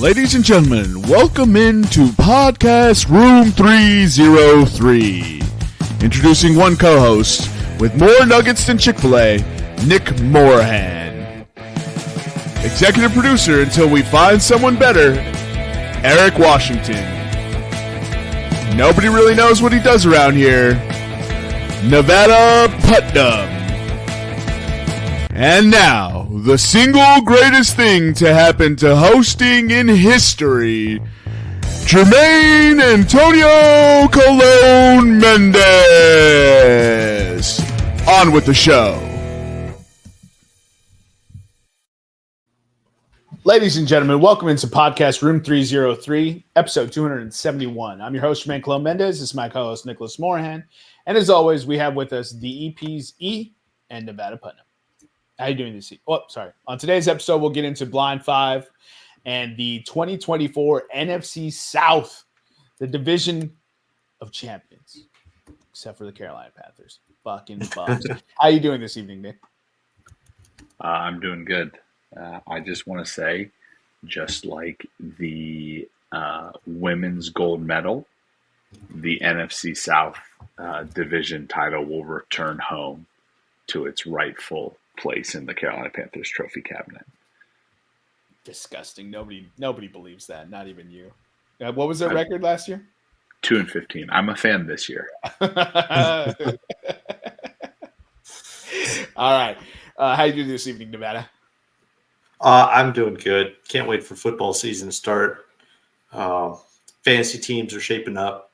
Ladies and gentlemen, welcome into podcast Room 303. Introducing one co-host with more nuggets than Chick-fil-A, Nick Morahan. Executive producer until we find someone better, Eric Washington. Nobody really knows what he does around here, Nevada Putnam. And now, the single greatest thing to happen to hosting in history, Jermaine Antonio Colon Mendez. On with the show. Ladies and gentlemen, welcome into podcast Room 303, episode 271. I'm your host, Jermaine Colon Mendez. This is my co-host, Nicholas Morahan. And as always, we have with us the EPs E and Nevada Putnam. How are you doing this evening? Oh, sorry. On today's episode, we'll get into Blind 5 and the 2024 NFC South, the Division of Champions, except for the Carolina Panthers. Fucking bums. How are you doing this evening, Nick? I'm doing good. I just want to say, just like the women's gold medal, the NFC South division title will return home to its rightful place in the Carolina Panthers trophy cabinet. Disgusting. Nobody believes that. Not even you. What was their record last year? 2-15. I'm a fan this year. All right. How you doing this evening, Nevada? I'm doing good. Can't wait for football season to start. Fantasy teams are shaping up.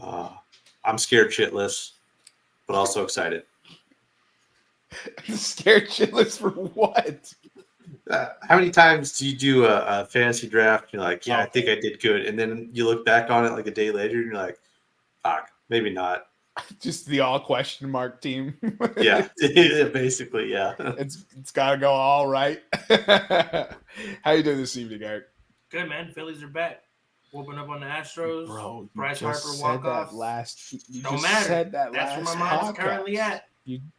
I'm scared shitless, but also excited. Scared shitless for what? How many times do you do a fantasy draft and you're like, I think I did good. And then you look back on it like a day later and you're like, fuck, maybe not. Just the all question mark team. Yeah, basically, yeah. It's got to go all right. How you doing this evening, Eric? Good, man. Phillies are back. Whooping up on the Astros. Bro, Bryce Harper Don't walk-off. matter. Said that That's where my mind's currently at.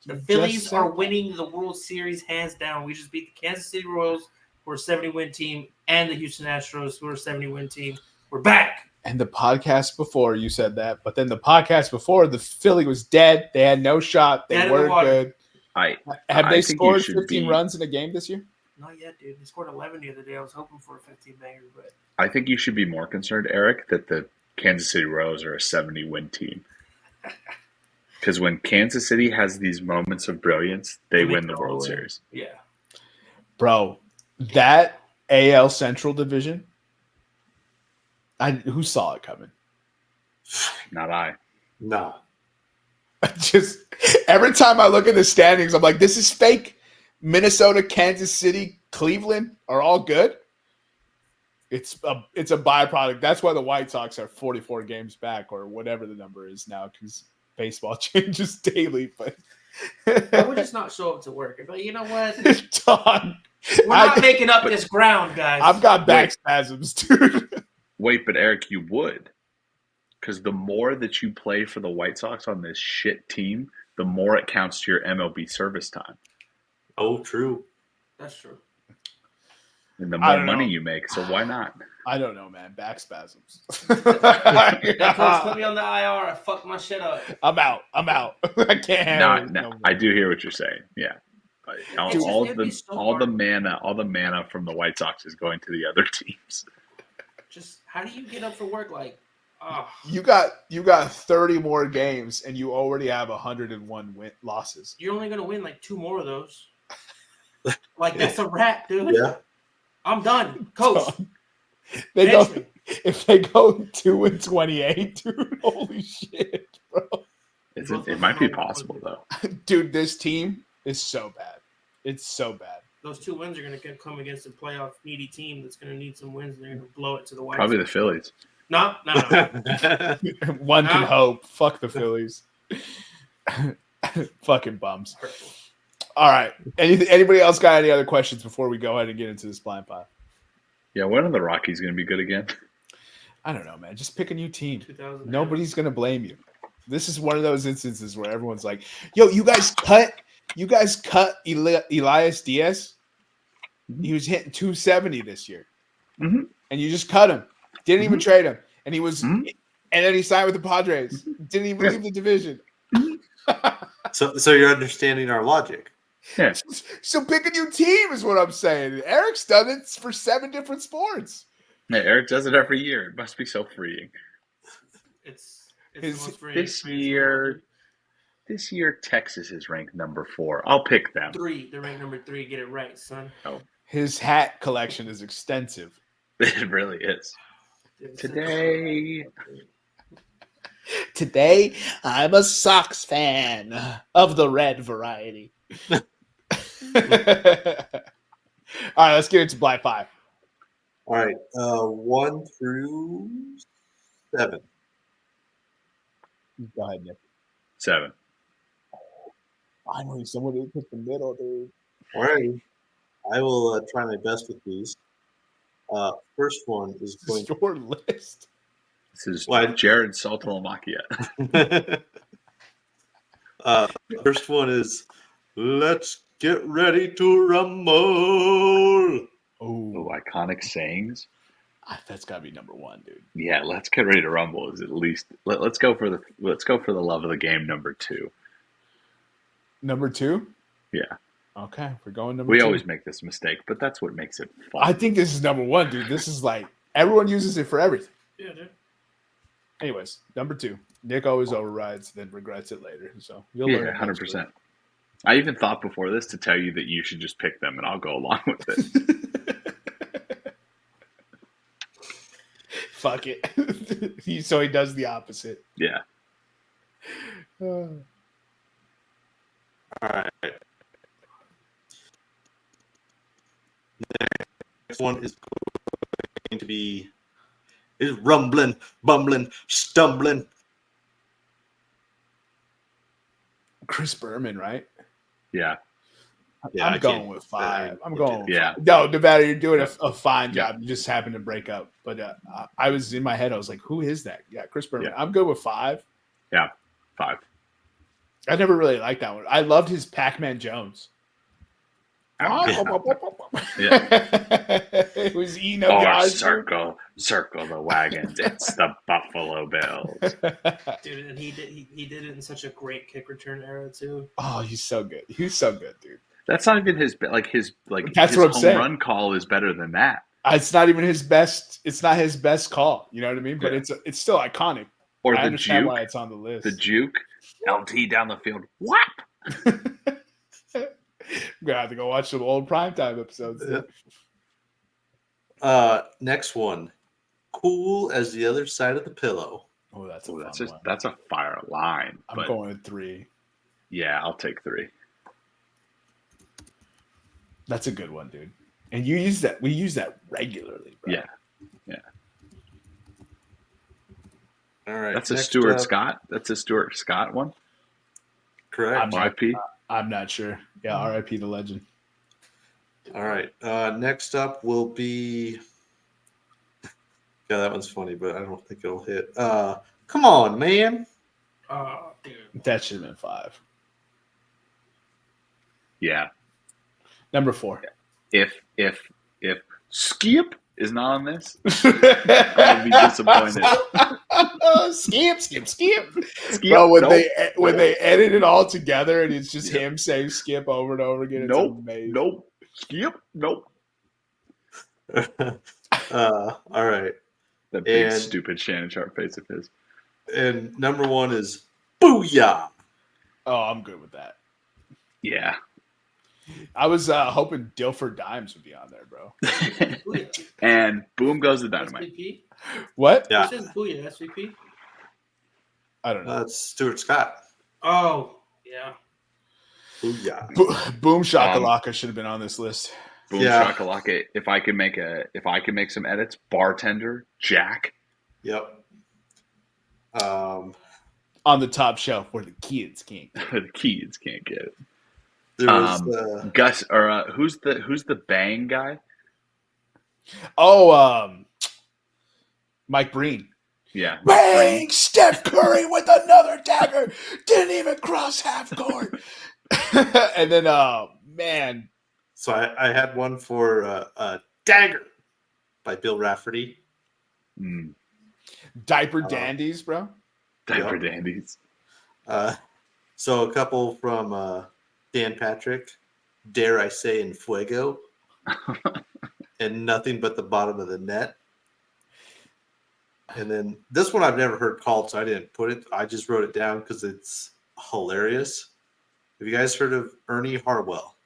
The Phillies are winning the World Series hands down. We just beat the Kansas City Royals, who are a 70-win team, and the Houston Astros, who are a 70-win team. We're back. And the podcast before you said that, but then the podcast before, the Philly was dead. They had no shot. They weren't good. Have they scored 15 runs in a game this year? Not yet, dude. They scored 11 the other day. I was hoping for a 15-banger, but I think you should be more concerned, Eric, that the Kansas City Royals are a 70-win team. Because when Kansas City has these moments of brilliance, they win the World Series. Yeah. Bro, that AL Central division, who saw it coming? Not I. No. Just every time I look at the standings, I'm like, this is fake. Minnesota, Kansas City, Cleveland are all good. It's a byproduct. That's why the White Sox are 44 games back or whatever the number is now, because baseball changes daily. But I would just not show up to work. But you know what? Dog, we're not making up this ground, guys. I've got back spasms, dude. Wait, but Eric, you would. Because the more that you play for the White Sox on this shit team, the more it counts to your MLB service time. Oh, true. That's true. And the more money you make, so why not? I don't know, man. Back spasms. Coach, put me on the IR. I fucked my shit up. I'm out. I can't handle it. No, I do hear what you're saying. Yeah. All the mana from the White Sox is going to the other teams. Just how do you get up for work? Like, you got 30 more games and you already have 101 losses. You're only gonna win like 2 more of those. Like that's a wrap, dude. Yeah. I'm done, Coach. If they go 2-28, dude, holy shit, bro. It might be possible though. Dude, this team is so bad. It's so bad. Those 2 wins are going to come against a playoff needy team that's going to need some wins, and they're going to blow it to the White Sox. Probably the Phillies. No. One can hope. Fuck the Phillies. Fucking bums. Hurtful. All right. Anybody else got any other questions before we go ahead and get into this blind pot? Yeah, when are the Rockies going to be good again? I don't know, man. Just pick a new team. Nobody's going to blame you. This is one of those instances where everyone's like, yo, you guys cut Elias Diaz. He was hitting 270 this year. Mhm. and you just cut him. Didn't even trade him, and he was, Mhm. and then he signed with the Padres. Didn't even Yeah. leave the division. So you're understanding our logic. Yeah. So pick a new team is what I'm saying. Eric's done it for 7 different sports. Yeah, Eric does it every year. It must be so freeing. It's His- the most freeing this experience in the world, year- dude. This year, Texas is ranked number 4. I'll pick them. 3. They're ranked number 3. Get it right, son. His hat collection is extensive. It really is. Today, I'm a Sox fan of the red variety. All right, let's get into Black 5. All right, 1 through 7. Go ahead, Nick. 7. Finally, someone who picked the middle, dude. All right, I will try my best with these. First one is This going is your list. This is What? Jared Saltolomakia. First one is let's get ready to rumble. Oh, iconic sayings. That's got to be number 1, dude. Yeah, let's get ready to rumble. Is at least let's go for the love of the game. Number 2. Number 2? Yeah, Okay, we're going number 2. we always make this mistake, but that's what makes it fun. I think this is number 1, dude. This is like everyone uses it for everything. Yeah, dude. Anyways, number 2. Nick always overrides, then regrets it later. So you'll Yeah, learn. 100%. I even thought before this to tell you that you should just pick them, and I'll go along with it. Fuck it. So he does the opposite. Yeah. All right. Next one is going to be rumbling, bumbling, stumbling. Chris Berman, right? Yeah. Yeah, I'm I going can't- with 5. I'm legit. going with Yeah. 5. No, Nevada, you're doing Yeah. a fine Yeah. job. You just happened to break up. But I was in my head, I was like, who is that? Yeah, Chris Berman. Yeah. I'm good with 5. Yeah. 5. I never really liked that one. I loved his Pac-Man Jones. It was eating up Or yards. circle the wagons. It's the Buffalo Bills. Dude, and he did it in such a great kick return era too. Oh, he's so good. He's so good, dude. That's not even his That's his what I'm home saying. run call is better than that. It's not even his best. It's not his best call. You know what I mean? But Yeah. it's still iconic. Or I the understand juke. why it's on the list. The juke. LT down the field. Whap! I'm gonna have to go watch some old primetime episodes. Next one. Cool as the other side of the pillow. Oh, that's a Oh, fun one. that's a fire line. I'm But going with 3. yeah, I'll take 3. That's a good one, dude. And you use that. We use that regularly, bro. Yeah. All right. That's a next Stuart up- Scott. That's a Stuart Scott one. Correct. RIP. I'm not sure. Yeah, R.I.P. the legend. All right. Next up will be. Yeah, that one's funny, but I don't think it'll hit. Come on, man. Oh, dude. That should have been 5. Yeah. Number 4. If Skip is not on this, I'll be disappointed. Skip. Skip, Bro, when nope. they edit it all together and it's just him saying Skip over and over again, it's amazing. Nope. Skip. Nope. All right. That big And- stupid Shannon Sharp face of his. And number 1 is Booyah. Oh, I'm good with that. Yeah. I was hoping Dilfer Dimes would be on there, bro. Booyah. And boom goes the dynamite. SVP? What? Yeah. Who says Booyah? SVP? I don't know. That's Stuart Scott. Oh, yeah. Booyah. Boom Shakalaka should have been on this list. Boom Yeah. shakalaka. If I can make some edits, bartender, Jack. Yep. On the top shelf where the kids can't. The kids can't get it. There was Gus or who's the bang guy? Oh, Mike Breen. Yeah. Bang! Steph Curry with another dagger. Didn't even cross half court. And then, man, So I had one for Dagger. by Bill Rafferty. Diaper dandies, bro. Diaper dandies. So a couple from Dan Patrick. Dare I say in fuego. And nothing but the bottom of the net. And then this one I've never heard called, so I didn't put it. I just wrote it down because it's hilarious. Have you guys heard of Ernie Harwell?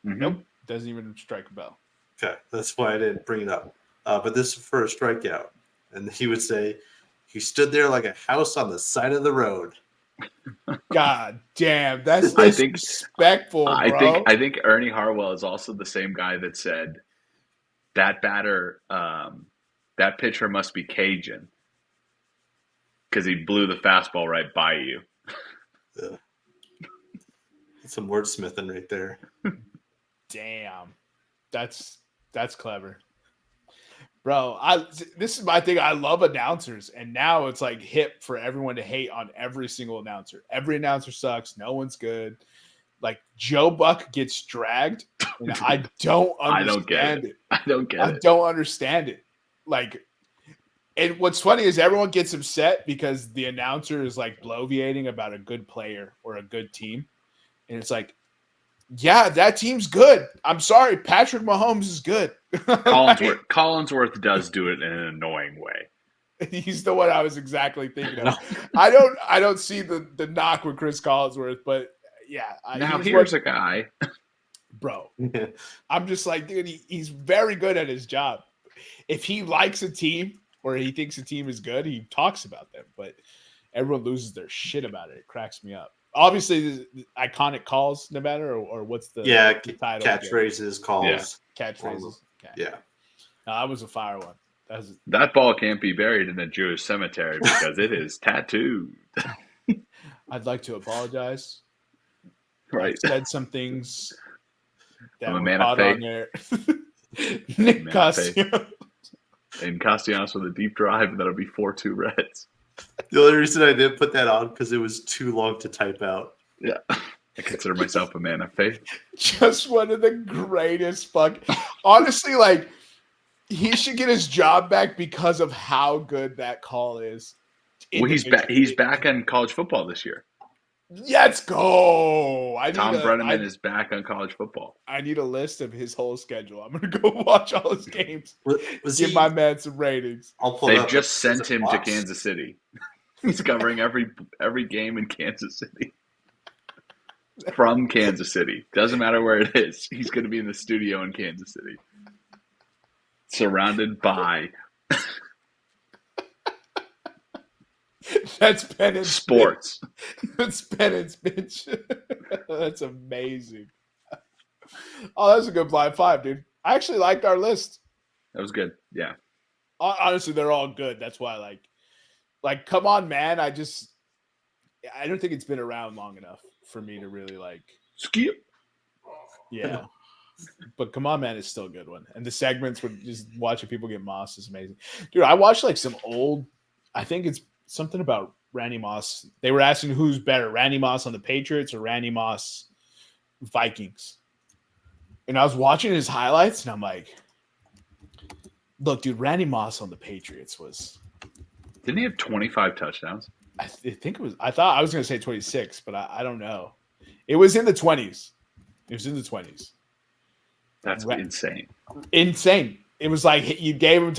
Nope. Doesn't even strike a bell. Okay, that's why I didn't bring it up. But this is for a strikeout. And he would say, he stood there like a house on the side of the road. God damn, that's disrespectful, bro. I think Ernie Harwell is also the same guy that said that batter, that pitcher must be Cajun because he blew the fastball right by you. Yeah. That's some wordsmithing right there. Damn, that's clever, bro. This is my thing. I love announcers, and now it's like hip for everyone to hate on every single announcer. Every announcer sucks. No one's good. Like Joe Buck gets dragged, and I don't understand it. I don't get it. I don't understand it. Like, and what's funny is everyone gets upset because the announcer is like bloviating about a good player or a good team, and it's like, yeah, that team's good. I'm sorry, Patrick Mahomes is good. Collinsworth does do it in an annoying way. He's the one I was exactly thinking of. I don't see the knock with Chris Collinsworth, but yeah. Now here's a guy, bro. I'm just like, dude, he's very good at his job. If he likes a team or he thinks a team is good, he talks about them. But everyone loses their shit about it. It cracks me up. Obviously, the iconic calls, no matter, or what's the title? Catchphrases, calls. Yeah. Catchphrases. Okay. Yeah. No, that was a fire one. That ball can't be buried in a Jewish cemetery because it is tattooed. I'd like to apologize. Right. I said some things that I'm a were man caught of on there. Nick Castellanos. And Castellanos with a deep drive, and that'll be 4-2 Reds. The only reason I didn't put that on because it was too long to type out. Yeah. I consider myself a man of faith. Just one of the greatest honestly, like, he should get his job back because of how good that call is. Well, he's back in college football this year. Let's go. Tom Brenneman is back on college football. I need a list of his whole schedule. I'm going to go watch all his games. Give my man some ratings. They've just sent him to Kansas City. He's covering every game in Kansas City. From Kansas City. Doesn't matter where it is. He's going to be in the studio in Kansas City. Surrounded by that's penance sports. That's penance, bitch. That's amazing. Oh, that's a good blind five, dude. I actually liked our list. That was good. Yeah. Honestly, they're all good. That's why, like, come on, man. I don't think it's been around long enough for me to really skip. Yeah. But come on, man, it's still a good one. And the segments with just watching people get mossed is amazing. Dude, I watched some old, I think it's something about Randy Moss. They were asking who's better, Randy Moss on the Patriots or Randy Moss Vikings. And I was watching his highlights and I'm like, look, dude, Randy Moss on the Patriots was. Didn't he have 25 touchdowns? I think it was. I thought I was going to say 26, but I don't know. It was in the 20s. It was in the 20s. That's insane. Insane. It was like you gave him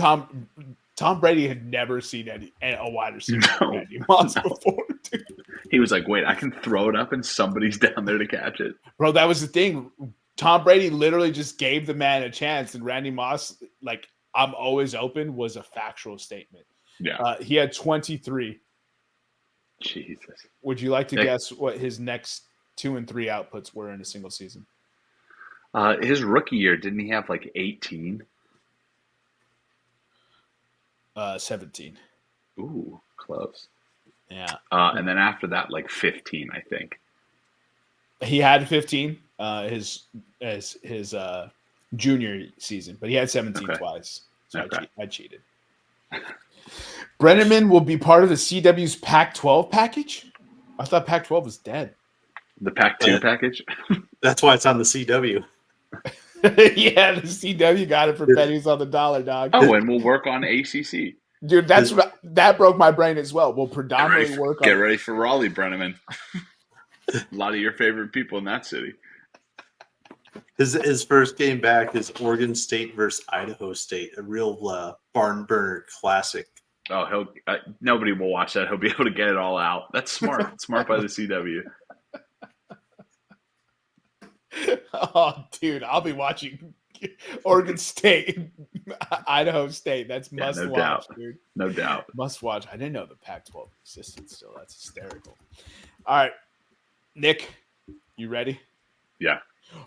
Tom Brady had never seen a wide receiver Randy Moss before. Dude. He was like, wait, I can throw it up and somebody's down there to catch it. Bro, that was the thing. Tom Brady literally just gave the man a chance, and Randy Moss, like, I'm always open, was a factual statement. Yeah. He had 23. Jesus. Would you like to guess what his next 2 and 3 outputs were in a single season? His rookie year, didn't he have 18? 17. Ooh, close. Yeah. And then after that, 15, I think. He had 15 his junior season, but he had 17 twice. So I cheated. Brenneman will be part of the CW's Pac-12 package? I thought Pac-12 was dead. The Pac-2 package? That's why it's on the CW. Yeah, the CW got it for pennies on the dollar, dog. Oh, and we'll work on ACC. Dude, that broke my brain as well. We'll predominantly Get ready for Raleigh, Brenneman. A lot of your favorite people in that city. His first game back is Oregon State versus Idaho State, a real barn burner classic. Oh, nobody will watch that. He'll be able to get it all out. That's smart. Smart by the CW. Oh, dude, I'll be watching Oregon State, Idaho State. That's must watch, doubt. Dude. No doubt. Must watch. I didn't know the Pac-12 existed still. That's hysterical. All right, Nick, you ready? Yeah.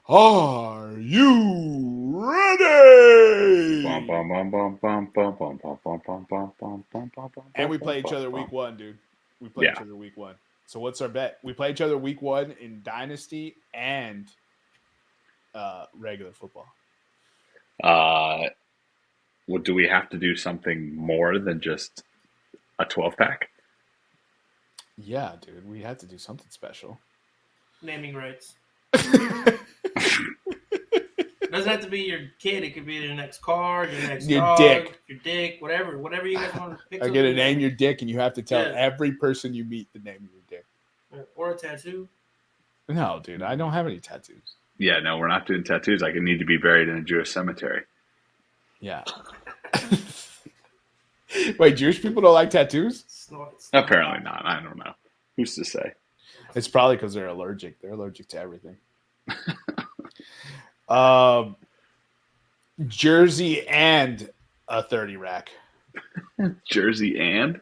Are you ready? And we play each other week one, dude. We play each other week one. So what's our bet? We play each other week one in Dynasty and regular football. Well, do we have to do something more than just a 12-pack? Yeah, dude. We have to do something special. Naming rights. Doesn't have to be your kid. It could be your next car, your next dog, your dick, whatever you guys want to pick. I get to name your dick, and you have to tell every person you meet the name of your dick. Or a tattoo. No, dude, I don't have any tattoos. Yeah, no, we're not doing tattoos. I need to be buried in a Jewish cemetery. Yeah. Wait, Jewish people don't like tattoos? It's not. Apparently not. I don't know. Who's to say? It's probably because they're allergic. They're allergic to everything. Jersey and a 30 rack. Jersey and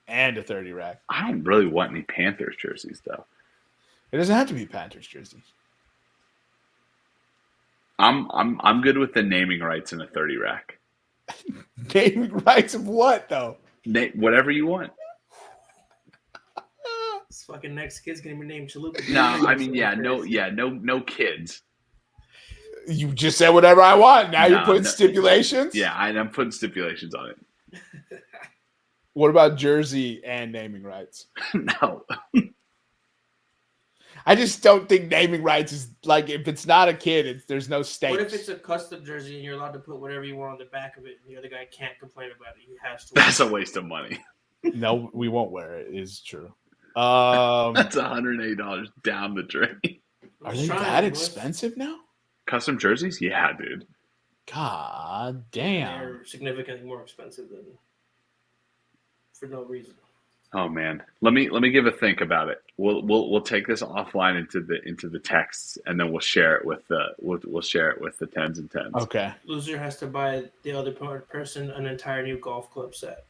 a 30 rack. I don't really want any Panthers jerseys though. It doesn't have to be Panthers jerseys. I'm good with the naming rights in a 30 rack. Naming rights of what though? Whatever you want. This fucking next kid's gonna be named Chalupa. No, I mean no kids. You just said whatever I want. Now you're putting stipulations? Yeah, I'm putting stipulations on it. What about jersey and naming rights? No. I just don't think naming rights is like, if it's not a kid, there's no stakes. What if it's a custom jersey and you're allowed to put whatever you want on the back of it and the other guy can't complain about it? He has to. That's a waste of money. No, we won't wear it. It's true. That's $180 down the drain. Are they that expensive now? Custom jerseys? Yeah, dude. God damn. They're significantly more expensive than for no reason. Oh man, let me give a think about it. We'll take this offline into the texts, and then we'll share it with the tens and tens. Okay. Loser has to buy the other person an entire new golf club set.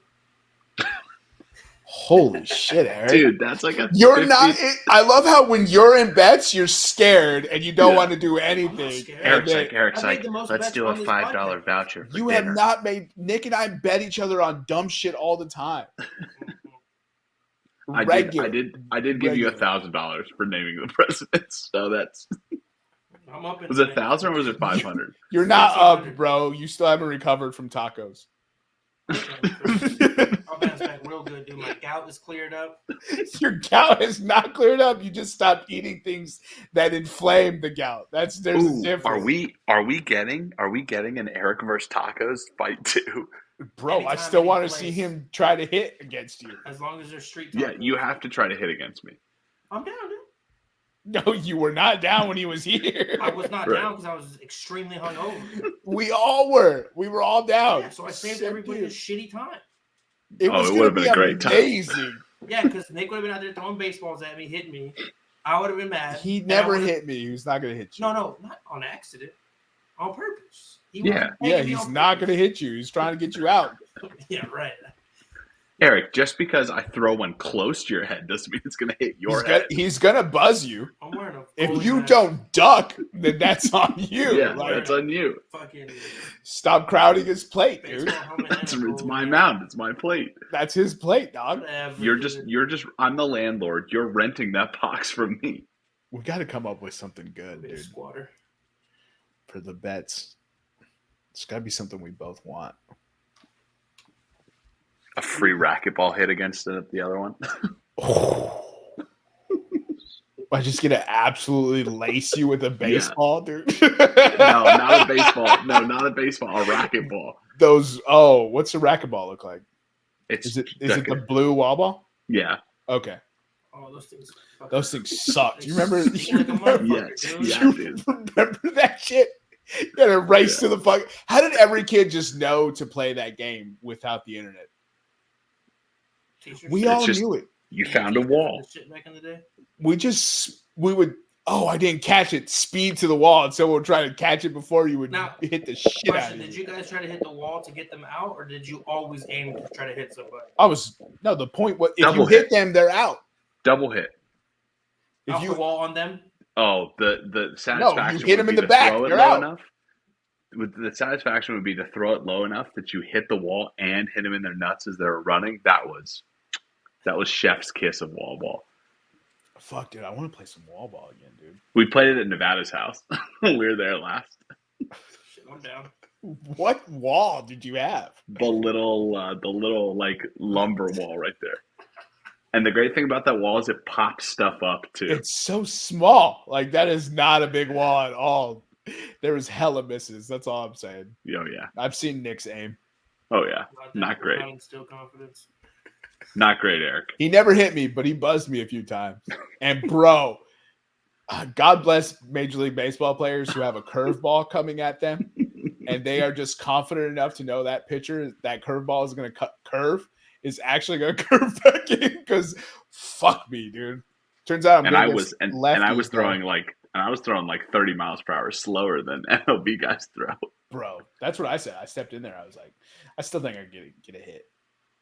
Holy shit, Eric! Dude, that's like You're 50... not. I love how when you're in bets, you're scared and you don't want to do anything. Eric's like, let's do a $5 voucher. You have not made. Nick and I bet each other on dumb shit all the time. I did give you $1,000 for naming the presidents. So that's. I'm up. Was it 1,000 or was it 500? You're not up, bro. You still haven't recovered from tacos. I'll bounce back real good, dude. My gout is cleared up. Your gout is not cleared up. You just stopped eating things that inflame the gout. There's a difference. Are we getting an Eric versus Tacos fight too? Bro, Anytime, I still want to place. see him try to hit against you. As long as there's street. Yeah, you have to try to hit against me. I'm down, dude. No, you were not down when he was here. I was not down because I was extremely hungover. We all were. We were all down. Yeah, so I saved everybody a shitty time. It would have been a great time. Yeah, because Nick would have been out there throwing baseballs at me, hitting me. I would have been mad. He never hit me. He was not going to hit you. No, not on accident. On purpose. He's not going to hit you. He's trying to get you out. Yeah, right. Eric, just because I throw one close to your head doesn't mean it's going to hit your head. He's going to buzz you. I'm wearing a if you don't duck, then that's on you. Yeah, that's on you. Fucking stop crowding his plate, dude. It's my mound. It's my plate. That's his plate, dog. You're just. I'm the landlord. You're renting that box from me. We got to come up with something good, dude. Squatter. For the bets. It's got to be something we both want. A free racquetball hit against the other one. I'm just gonna absolutely lace you with a baseball, dude. No, not a baseball. No, not a baseball. A racquetball. What's a racquetball look like? Is it the blue wall ball? Yeah. Okay. Oh, those things suck. Do you remember? Yes. Yeah, dude. Remember that shit? You gotta race to the fuck. How did every kid just know to play that game without the internet? We all knew it. You found a wall. Back in the day. We would. Oh, I didn't catch it. Speed to the wall, and someone would try to catch it before you would hit the shit out of it. Did you guys try to hit the wall to get them out, or did you always aim to try to hit somebody? The point was if you hit them, they're out. Double hit. If you wall on them. Oh, the satisfaction. No, you hit them in the back. They're out. Enough. The satisfaction would be to throw it low enough that you hit the wall and hit them in their nuts as they're running. That was chef's kiss of wall ball. Fuck, dude, I want to play some wall ball again, dude. We played it at Nevada's house. We were there last. Shit, I'm down. What wall did you have? The little like lumber wall right there. And the great thing about that wall is it pops stuff up too. It's so small. Like that is not a big wall at all. There was hella misses. That's all I'm saying. Oh yeah. I've seen Nick's aim. Oh yeah. Not great. Still confidence. Not great, Eric. He never hit me, but he buzzed me a few times. And bro, God bless Major League Baseball players who have a curveball coming at them, and they are just confident enough to know that pitcher, that curveball is going to curve, is actually going to curve back in. Because fuck me, dude. Turns out I was throwing like 30 miles per hour slower than MLB guys throw. Bro, that's what I said. I stepped in there. I was like, I still think I can get a hit.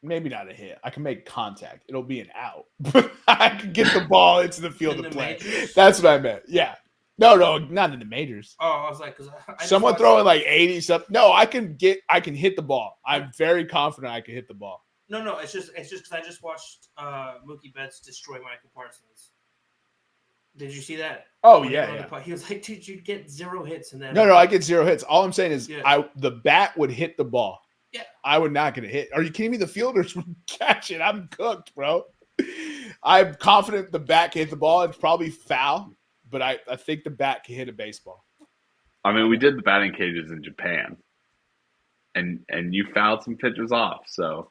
Maybe not a hit. I can make contact. It'll be an out. But I can get the ball into the field of play. Majors? That's what I meant. Yeah. No, not in the majors. Oh, I was like, because someone throwing like 80 something. No, I can hit the ball. I'm very confident I can hit the ball. No. It's just because I just watched Mookie Betts destroy Michael Parsons. Did you see that? Oh yeah. He was like, dude, you'd get 0 hits in that. No, I get 0 hits. All I'm saying is the bat would hit the ball. Yeah. I would not get a hit. Are you kidding me? The fielders would catch it. I'm cooked, bro. I'm confident the bat can hit the ball. It's probably foul, but I think the bat can hit a baseball. I mean, we did the batting cages in Japan, and you fouled some pitchers off. So,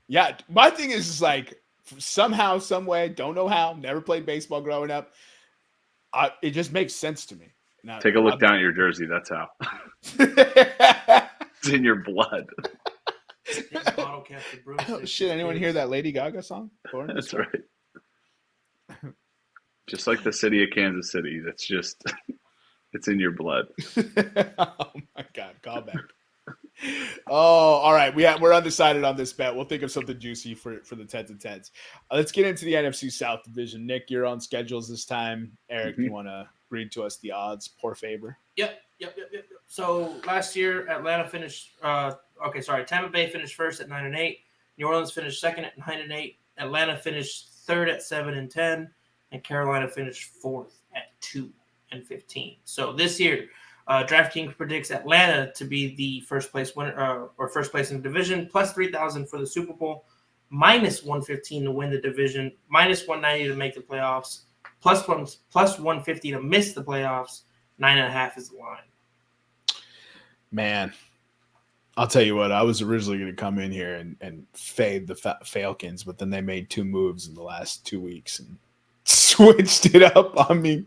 yeah, my thing is just like somehow, some way, don't know how, never played baseball growing up. It just makes sense to me. Now, take a look down at your jersey. That's how. It's in your blood. Oh, shit, anyone hear that Lady Gaga song? That's right. Just like the city of Kansas City. That's just, it's in your blood. Oh, my God. Call back. Oh, all right. We're undecided on this bet. We'll think of something juicy for the 10s and 10s. Let's get into the NFC South division. Nick, you're on schedules this time. Eric, you want to read to us the odds, por favor? Yep. So last year, Atlanta finished. Tampa Bay finished first at 9-8. New Orleans finished second at 9-8. Atlanta finished third at 7-10, and Carolina finished fourth at 2-15. So this year, DraftKings predicts Atlanta to be the first place winner or first place in the division, plus 3,000 for the Super Bowl, minus 115 to win the division, minus 190 to make the playoffs, plus 150 to miss the playoffs. 9.5 is the line. Man, I'll tell you what. I was originally going to come in here and fade the Falcons, but then they made 2 moves in the last 2 weeks and switched it up on me.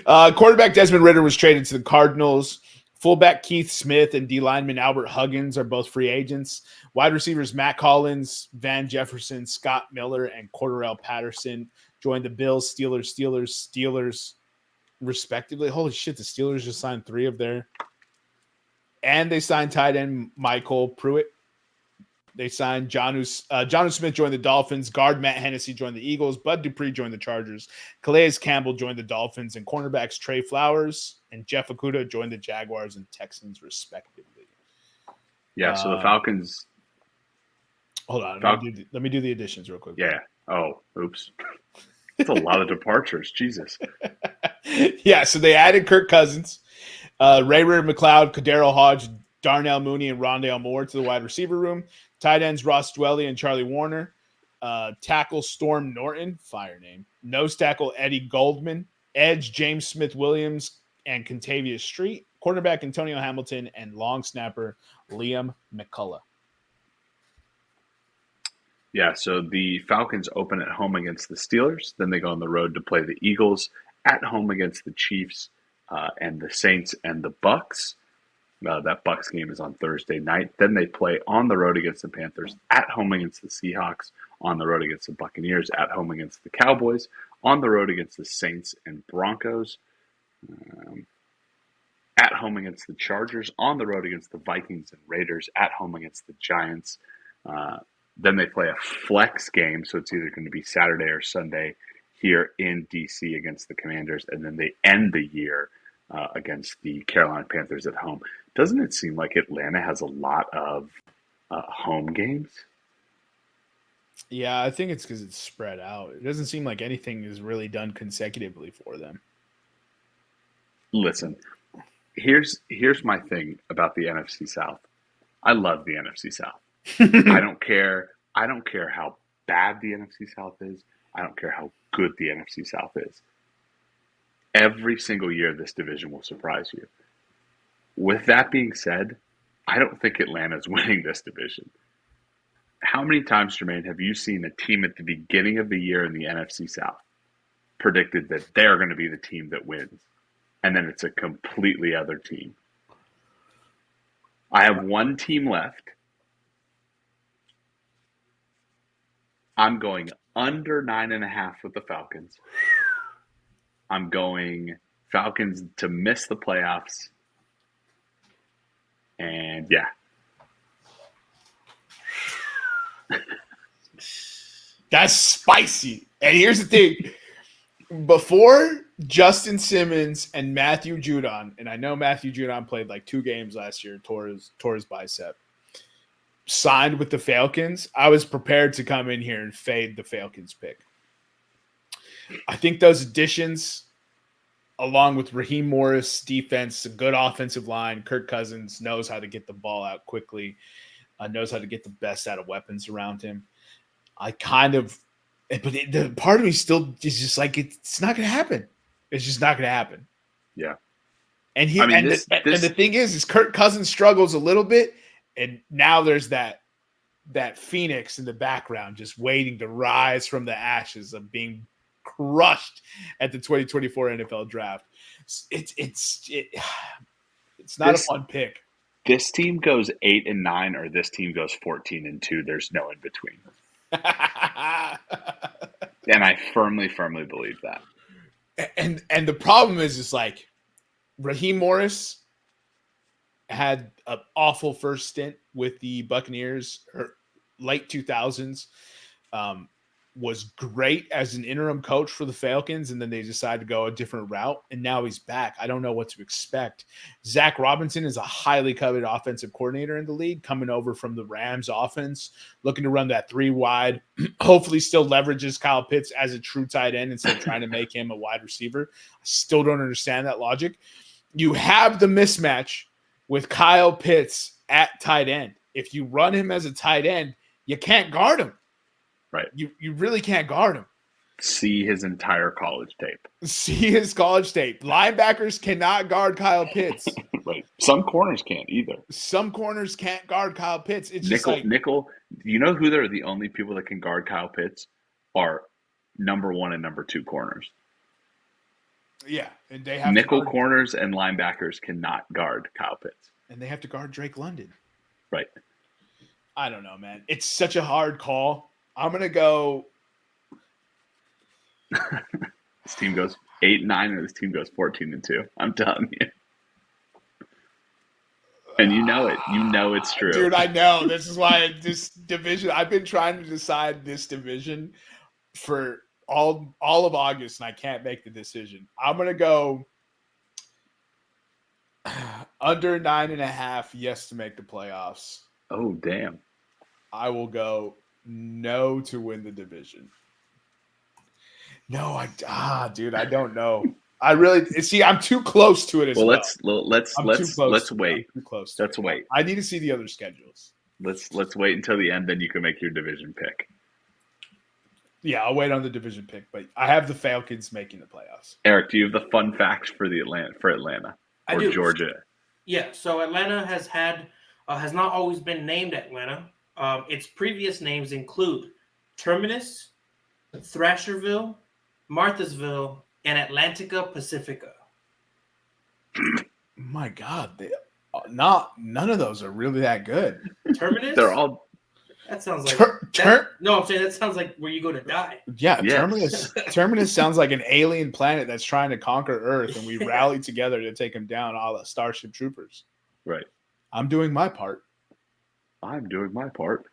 Quarterback Desmond Ridder was traded to the Cardinals. Fullback Keith Smith and D lineman Albert Huggins are both free agents. Wide receivers Matt Collins, Van Jefferson, Scott Miller, and Cordarrelle Patterson joined the Bills, Steelers, respectively. Holy shit, the Steelers just signed 3 of their. And they signed tight end Michael Pruitt. They signed Jonnu Smith joined the Dolphins. Guard Matt Hennessy joined the Eagles. Bud Dupree joined the Chargers. Calais Campbell joined the Dolphins. And cornerbacks Trey Flowers and Jeff Okudah joined the Jaguars and Texans, respectively. Yeah, so the Falcons. Hold on. Let me do the additions real quick. Yeah. Oh, oops. That's a lot of departures. Jesus. Yeah, so they added Kirk Cousins, Ray McLeod, Kadero Hodge, Darnell Mooney, and Rondale Moore to the wide receiver room. Tight ends Ross Dwelly and Charlie Warner. Tackle Storm Norton, fire name, nose tackle Eddie Goldman, edge James Smith-Williams and Contavious Street, quarterback Antonio Hamilton, and long snapper Liam McCullough. Yeah, so the Falcons open at home against the Steelers. Then they go on the road to play the Eagles, at home against the Chiefs, and the Saints and the Bucks. That Bucks game is on Thursday night. Then they play on the road against the Panthers, at home against the Seahawks, on the road against the Buccaneers, at home against the Cowboys, on the road against the Saints and Broncos, at home against the Chargers, on the road against the Vikings and Raiders, at home against the Giants. Then they play a flex game, so it's either going to be Saturday or Sunday here in D.C. against the Commanders, and then they end the year against the Carolina Panthers at home. Doesn't it seem like Atlanta has a lot of home games? Yeah, I think it's because it's spread out. It doesn't seem like anything is really done consecutively for them. Listen, here's my thing about the NFC South. I love the NFC South. I don't care how bad the NFC South is. I don't care how good the NFC South is. Every single year, this division will surprise you. With that being said, I don't think Atlanta's winning this division. How many times, Jermaine, have you seen a team at the beginning of the year in the NFC South predicted that they're going to be the team that wins, and then it's a completely other team? I have one team left. I'm going under 9.5 with the Falcons. I'm going Falcons to miss the playoffs. And yeah. That's spicy. And here's the thing. Before Justin Simmons and Matthew Judon, and I know Matthew Judon played like 2 games last year, tore his bicep, signed with the Falcons, I was prepared to come in here and fade the Falcons pick. I think those additions, along with Raheem Morris defense, a good offensive line, Kirk Cousins knows how to get the ball out quickly, knows how to get the best out of weapons around him. But the part of me still is just like, it's not going to happen. It's just not going to happen. Yeah. And the thing is Kirk Cousins struggles a little bit, and now there's that phoenix in the background just waiting to rise from the ashes of being crushed at the 2024 NFL draft. It's not a fun pick. This team goes 8-9, or this team goes 14-2. There's no in between. And I firmly believe that. And the problem is like Raheem Morris had an awful first stint with the Buccaneers, late 2000s. Was great as an interim coach for the Falcons, and then they decided to go a different route, and now he's back. I don't know what to expect. Zach Robinson is a highly coveted offensive coordinator in the league, coming over from the Rams offense, looking to run that 3 wide, hopefully still leverages Kyle Pitts as a true tight end instead of trying to make him a wide receiver. I still don't understand that logic. You have the mismatch with Kyle Pitts at tight end. If you run him as a tight end, you can't guard him. Right. You really can't guard him. See his entire college tape. Linebackers cannot guard Kyle Pitts. Right. Some corners can't either. Some corners can't guard Kyle Pitts. It's nickel. You know who are the only people that can guard Kyle Pitts? Are number 1 and number 2 corners. Yeah, and they have nickel corners and linebackers cannot guard Kyle Pitts. And they have to guard Drake London. Right. I don't know, man. It's such a hard call. I'm going to go. This team goes 8-9, or this team goes 14-2. I'm telling you. And you know it. You know it's true. Dude, I know. This is why this division, I've been trying to decide this division for all of August, and I can't make the decision. I'm going to go under 9.5, yes, to make the playoffs. Oh, damn. I will go no to win the division. No, dude, I don't know. I really see. I'm too close to it as well. Let's wait. I'm too close. Let's wait. I need to see the other schedules. Let's wait until the end, then you can make your division pick. Yeah, I'll wait on the division pick, but I have the Falcons making the playoffs. Eric, do you have the fun facts for Atlanta I or do. Georgia? Yeah, so Atlanta has not always been named Atlanta. Its previous names include Terminus, Thrasherville, Marthasville, and Atlantica Pacifica. My God, none of those are really that good. Terminus? They're all. That sounds like no. I'm saying that sounds like where you go to die. Yeah, Yes. Terminus sounds like an alien planet that's trying to conquer Earth, and we rally together to take him down. All the Starship Troopers. Right. I'm doing my part. I'm doing my part.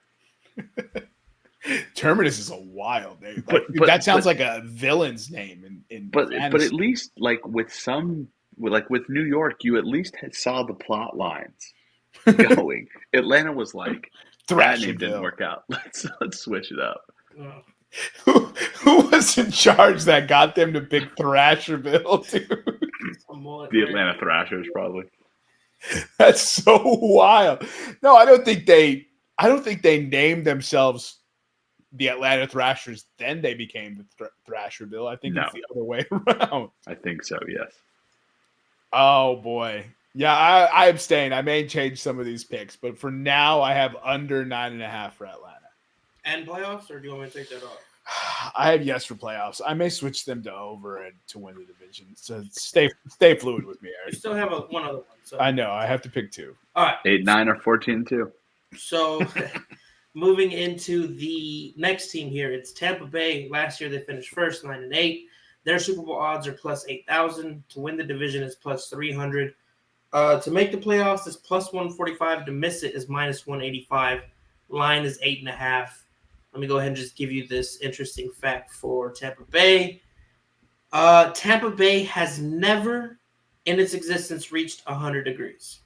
Terminus is a wild name. Like, that sounds like a villain's name but fantasy. at least like with New York, you at least saw the plot lines going. Atlanta was like, that name didn't work out. Let's switch it up. Who was in charge that got them to pick Thrasherville, dude? The Atlanta Thrashers, probably. That's so wild. No, I don't think they named themselves the Atlanta Thrashers. Then they became the Thrasherville. I think it's the other way around. I think so. Yes. Oh boy. Yeah, I abstain. I may change some of these picks, but for now, I have under 9.5 for Atlanta. And playoffs, or do you want me to take that off? I have yes for playoffs. I may switch them to over and to win the division. So stay fluid with me, Eric. You still have one other one. So. I know. I have to pick two. All right. 8-9 or 14-2. So moving into the next team here, it's Tampa Bay. Last year they finished first, 9-8. Their Super Bowl odds are plus 8,000. To win the division is plus 300. To make the playoffs is plus 145. To miss it is minus 185. Line is 8.5. Let me go ahead and just give you this interesting fact for Tampa Bay. Tampa Bay has never in its existence reached 100 degrees.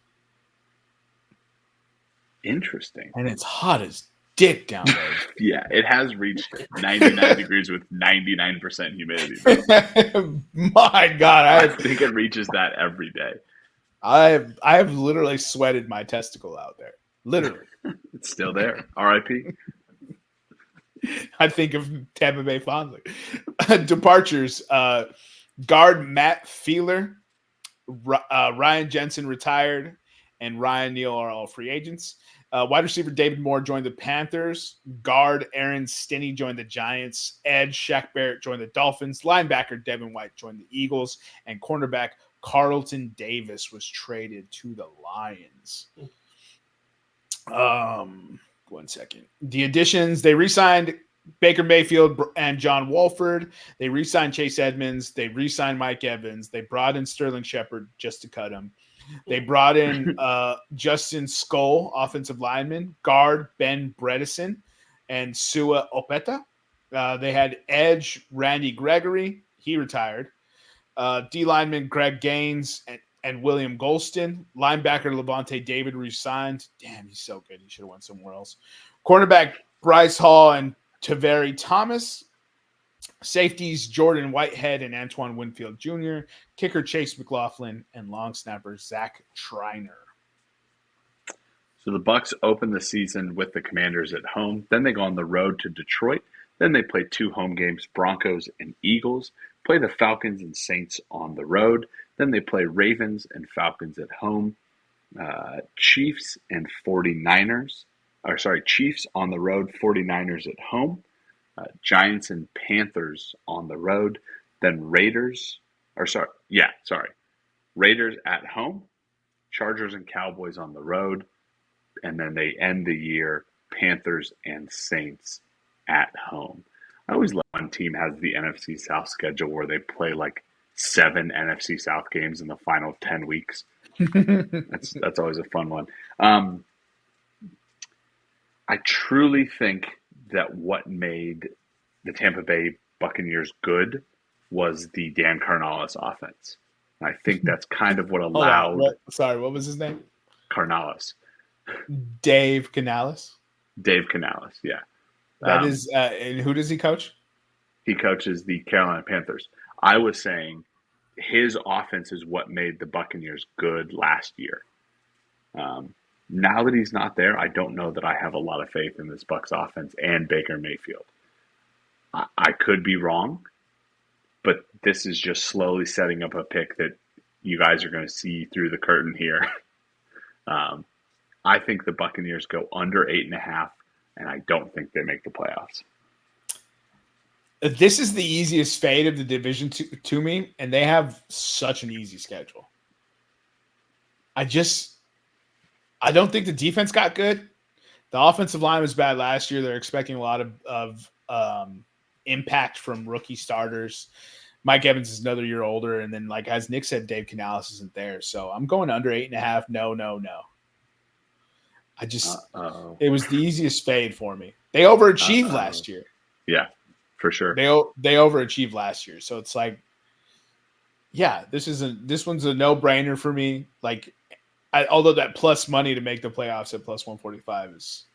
Interesting. And it's hot as dick down there. Yeah, it has reached 99 degrees with 99% humidity. My God. I think it reaches that every day. I have literally sweated my testicle out there. Literally. It's still there. R.I.P. I think of Tampa Bay fondly. Departures. Guard Matt Feeler, Ryan Jensen retired, and Ryan Neal are all free agents. Wide receiver David Moore joined the Panthers. Guard Aaron Stinney joined the Giants. Edge Shaq Barrett joined the Dolphins. Linebacker Devin White joined the Eagles. And cornerback Carlton Davis was traded to the Lions. 1 second. The additions, they re-signed Baker Mayfield and John Wolford. They re-signed Chase Edmonds. They re-signed Mike Evans. They brought in Sterling Shepard just to cut him. They brought in Justin Skoll, offensive lineman, guard Ben Bredesen, and Sua Opeta. They had edge Randy Gregory. He retired. D lineman Greg Gaines and William Golston. Linebacker Levante David re-signed. Damn, he's so good. He should have went somewhere else. Cornerback Bryce Hall and Taveri Thomas. Safeties Jordan Whitehead and Antoine Winfield Jr. Kicker Chase McLaughlin and long snapper Zach Triner. So the Bucs open the season with the Commanders at home. Then they go on the road to Detroit. Then they play 2 home games, Broncos and Eagles. Play the Falcons and Saints on the road. Then they play Ravens and Falcons at home. Chiefs and 49ers. Chiefs on the road, 49ers at home. Giants and Panthers on the road. Then Raiders at home. Chargers and Cowboys on the road. And then they end the year, Panthers and Saints at home. I always love when team has the NFC South schedule where they play like 7 NFC South games in the final 10 weeks. That's always a fun one. I truly think that what made the Tampa Bay Buccaneers good was the Dan Carnales offense. And I think that's kind of what allowed. What was his name? Carnales. Dave Canales. Dave Canales, yeah. That is, and who does he coach? He coaches the Carolina Panthers. I was saying his offense is what made the Buccaneers good last year. Now that he's not there, I don't know that I have a lot of faith in this Bucs offense and Baker Mayfield. I could be wrong, but this is just slowly setting up a pick that you guys are going to see through the curtain here. I think the Buccaneers go under 8.5, and I don't think they make the playoffs. This is the easiest fade of the division to me, and they have such an easy schedule. I don't think the defense got good. The offensive line was bad last year. They're expecting a lot of impact from rookie starters. Mike Evans is another year older, and then, like as Nick said, Dave Canales isn't there. So I'm going under 8.5. No. It was the easiest fade for me. They overachieved last year. Yeah, for sure. They overachieved last year. So it's like, yeah, this one's a no-brainer for me. Like, although that plus money to make the playoffs at plus 145 is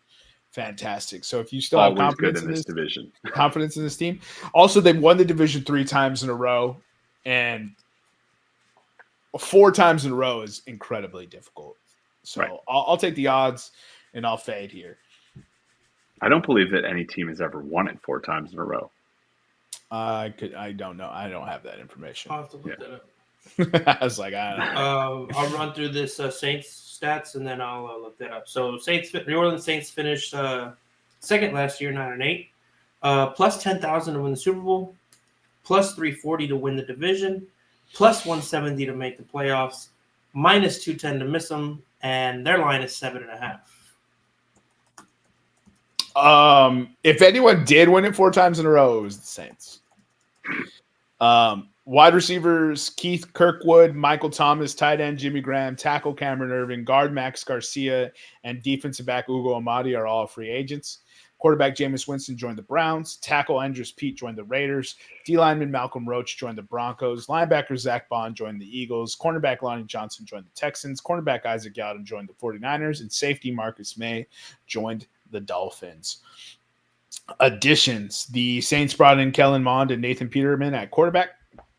fantastic. So if you still have confidence in this division, confidence in this team. Also, they've won the division 3 times in a row, and 4 times in a row is incredibly difficult. So right. I'll take the odds, and I'll fade here. I don't believe that any team has ever won it 4 times in a row. I don't know. I don't have that information. I'll have to look that up. I was like, I don't know. I'll run through this Saints stats, and then I'll look that up. So New Orleans Saints finished second last year, 9-8. Plus 10,000 to win the Super Bowl. Plus 340 to win the division. Plus 170 to make the playoffs. Minus 210 to miss them. And their line is 7.5. If anyone did win it 4 times in a row, it was the Saints. Wide receivers, Keith Kirkwood, Michael Thomas, tight end Jimmy Graham, tackle Cameron Irving, guard Max Garcia, and defensive back Ugo Amadi are all free agents. Quarterback Jameis Winston joined the Browns. Tackle Andres Pete joined the Raiders. D-lineman Malcolm Roach joined the Broncos. Linebacker Zach Bond joined the Eagles. Cornerback Lonnie Johnson joined the Texans. Cornerback Isaac Yadam joined the 49ers. And safety Marcus May joined the Dolphins. Additions. The Saints brought in Kellen Mond and Nathan Peterman at quarterback.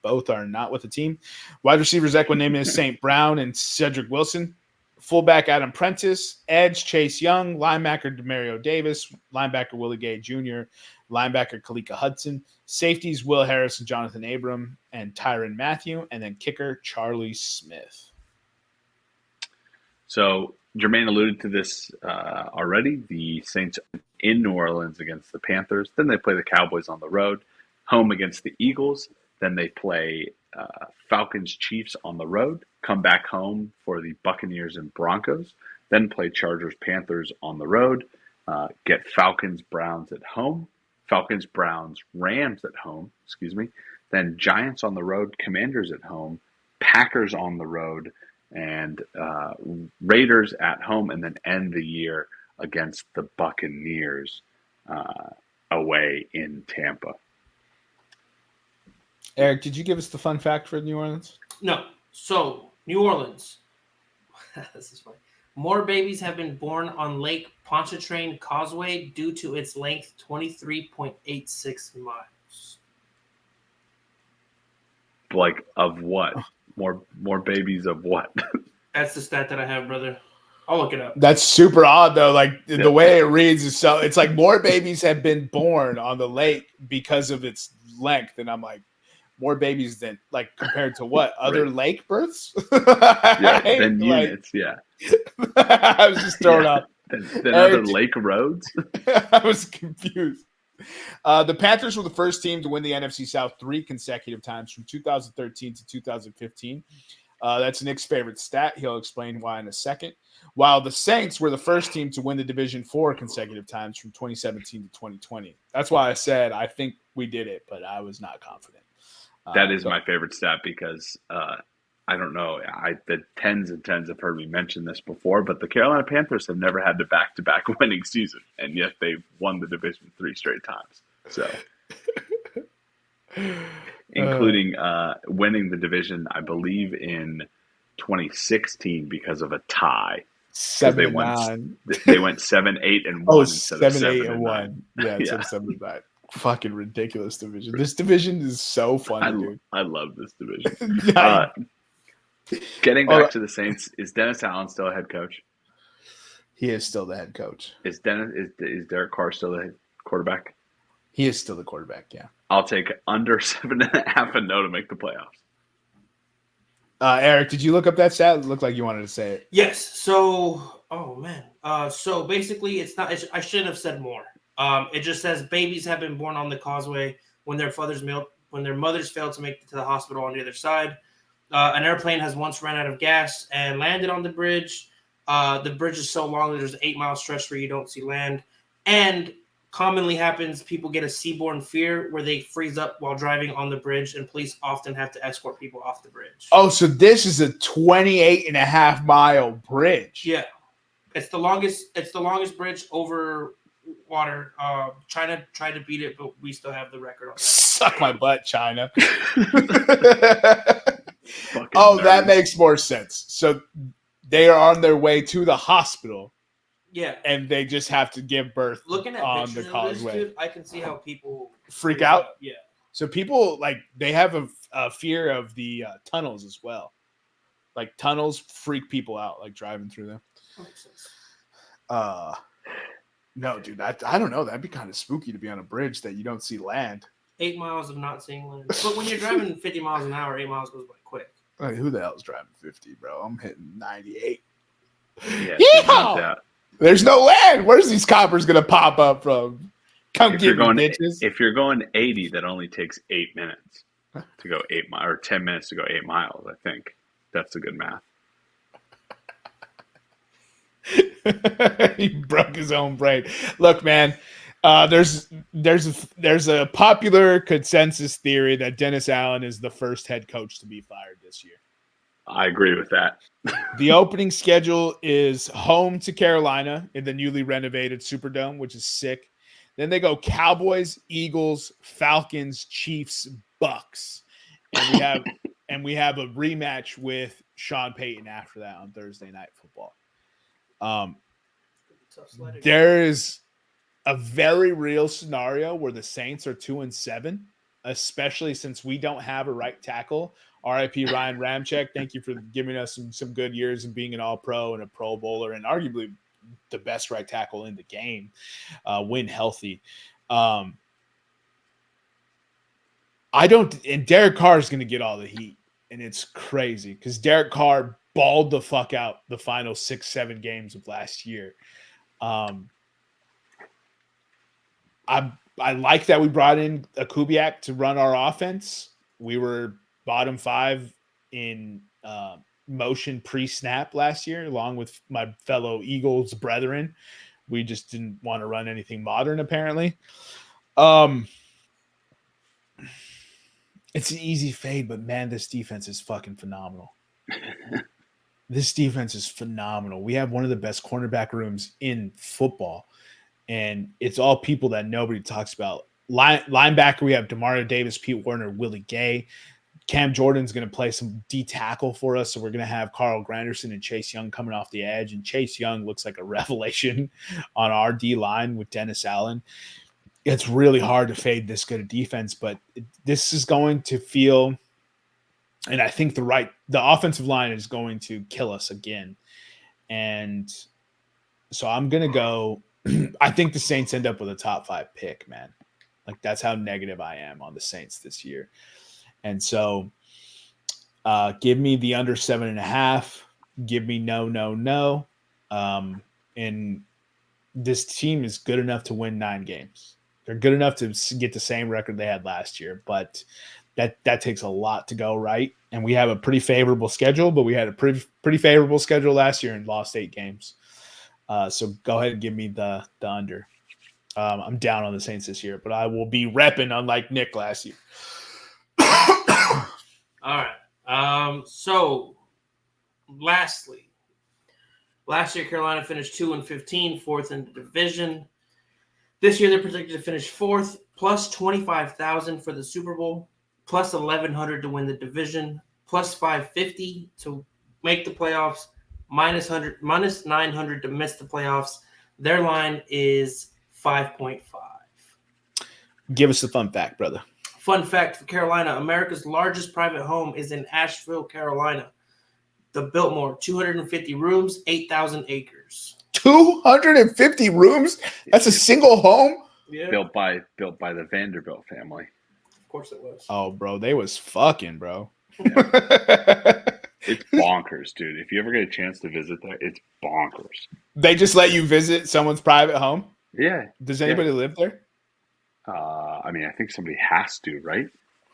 Both are not with the team. Wide receivers Equanimeous St. Brown and Cedric Wilson. Fullback Adam Prentice. Edge Chase Young. Linebacker Demario Davis. Linebacker Willie Gay Jr. Linebacker Kalika Hudson. Safeties Will Harris and Jonathan Abram and Tyrann Mathieu. And then kicker Charlie Smith. So Jermaine alluded to this already. The Saints in New Orleans against the Panthers. Then they play the Cowboys on the road. Home against the Eagles. Then they play Falcons Chiefs on the road. Come back home for the Buccaneers and Broncos. Then play Chargers Panthers on the road. Get Falcons Browns at home. Falcons Browns Rams at home. Then Giants on the road. Commanders at home. Packers on the road. And Raiders at home, and then end the year against the Buccaneers away in Tampa. Eric, did you give us the fun fact for New Orleans? No. So, New Orleans. This is funny. More babies have been born on Lake Pontchartrain Causeway due to its length, 23.86 miles. Like, of what? More babies of what? That's the stat that I have, brother. I'll look it up. That's super odd, though. Like, the way it reads is so. It's like more babies have been born on the lake because of its length, and I'm like, more babies than, like, compared to what? Other lake births? Than units, I was just throwing up. Than other lake roads? I was confused. The Panthers were the first team to win the NFC South 3 consecutive times from 2013 to 2015. That's Nick's favorite stat. He'll explain why in a second. While the Saints were the first team to win the Division 4 consecutive times from 2017 to 2020. That's why I said I think we did it, but I was not confident. That is my favorite stat because I don't know. The tens and tens have heard me mention this before, but the Carolina Panthers have never had the back-to-back winning season, and yet they've won the Division 3 straight times. So, including winning the division, I believe, in 2016 because of a tie. 7-9. They went 7-8-1 instead of 7-1. Yeah, instead of 7-9. Fucking ridiculous division. This division is so funny, dude. I love this division. Getting back to the Saints, is Dennis Allen still a head coach? He is still the head coach. Is Derek Carr still the head quarterback? He is still the quarterback, yeah. I'll take under 7.5 and no to make the playoffs. Eric, did you look up that stat? It looked like you wanted to say it. Yes. So, so basically, it's not. I shouldn't have said more. It just says babies have been born on the causeway when their mothers failed to make it to the hospital on the other side. An airplane has once ran out of gas and landed on the bridge. The bridge is so long that there's an 8-mile stretch where you don't see land. And commonly happens, people get a seaborne fear where they freeze up while driving on the bridge, and police often have to escort people off the bridge. Oh, so this is a 28.5-mile bridge. Yeah. It's the longest bridge over water. China tried to beat it, but we still have the record on that. Suck my butt, China. That makes more sense. So they are on their way to the hospital. Yeah. And they just have to give birth Looking at on the pictures of causeway. this, dude, I can see how people freak out. Yeah. So people, they have a fear of the tunnels as well. Like, tunnels freak people out, like driving through them. That makes sense. No, dude, I don't know. That'd be kind of spooky to be on a bridge that you don't see land. 8 miles of not seeing land. But when you're driving 50 miles an hour, 8 miles goes by quick. Like, who the hell's driving 50, bro? I'm hitting 98. Yeah. Yeehaw! There's no land. Where's these coppers gonna pop up from? Come If get you're me, going, bitches. if you're going 80, that only takes 8 minutes to go 8 miles, or 10 minutes to go 8 miles. I think that's a good math. He broke his own brain. Look, man. There's a popular consensus theory that Dennis Allen is the first head coach to be fired this year. I agree with that. The opening schedule is home to Carolina in the newly renovated Superdome, which is sick. Then they go Cowboys, Eagles, Falcons, Chiefs, Bucks. And we have a rematch with Sean Payton after that on Thursday Night Football. There is a very real scenario where the Saints are 2-7, especially since we don't have a right tackle. RIP Ryan Ramczyk. Thank you for giving us some good years and being an all-pro and a Pro Bowler and arguably the best right tackle in the game when healthy. And Derek Carr is going to get all the heat, and it's crazy because Derek Carr balled the fuck out the final 6-7 games of last year. I like that we brought in a Kubiak to run our offense. We were bottom 5 in motion pre-snap last year, along with my fellow Eagles brethren. We just didn't want to run anything modern, apparently. It's an easy fade, but man, this defense is fucking phenomenal. This defense is phenomenal. We have one of the best cornerback rooms in football, and it's all people that nobody talks about. Linebacker, we have Demario Davis, Pete Werner, Willie Gay. Cam Jordan's going to play some D tackle for us, so we're going to have Carl Granderson and Chase Young coming off the edge, and Chase Young looks like a revelation on our D line with Dennis Allen. It's really hard to fade this good a defense, but this is going to feel, and I think the offensive line is going to kill us again. And so I'm going to go, I think the Saints end up with a top 5 pick, man. Like, that's how negative I am on the Saints this year. And so give me the under 7.5. Give me no. And this team is good enough to win 9 games. They're good enough to get the same record they had last year, but that takes a lot to go right. And we have a pretty favorable schedule, but we had a pretty favorable schedule last year and lost 8 games. So go ahead and give me the under. I'm down on the Saints this year, but I will be repping unlike Nick last year. All right. So lastly, last year Carolina finished 2-15, 4th in the division. This year they're projected to finish 4th, plus 25,000 for the Super Bowl, plus 1,100 to win the division, plus 550 to make the playoffs, minus 900 to miss the playoffs. Their line is 5.5. Give us the fun fact, brother. Fun fact for Carolina, America's largest private home is in Asheville, Carolina. The Biltmore, 250 rooms, 8,000 acres. 250 rooms? That's a single home? Yeah, built by the Vanderbilt family. of course it was. Oh, bro, they was fucking, bro. It's bonkers, dude. If you ever get a chance to visit there, it's bonkers. They just let you visit someone's private home? Yeah. Does anybody live there? I mean, I think somebody has to, right?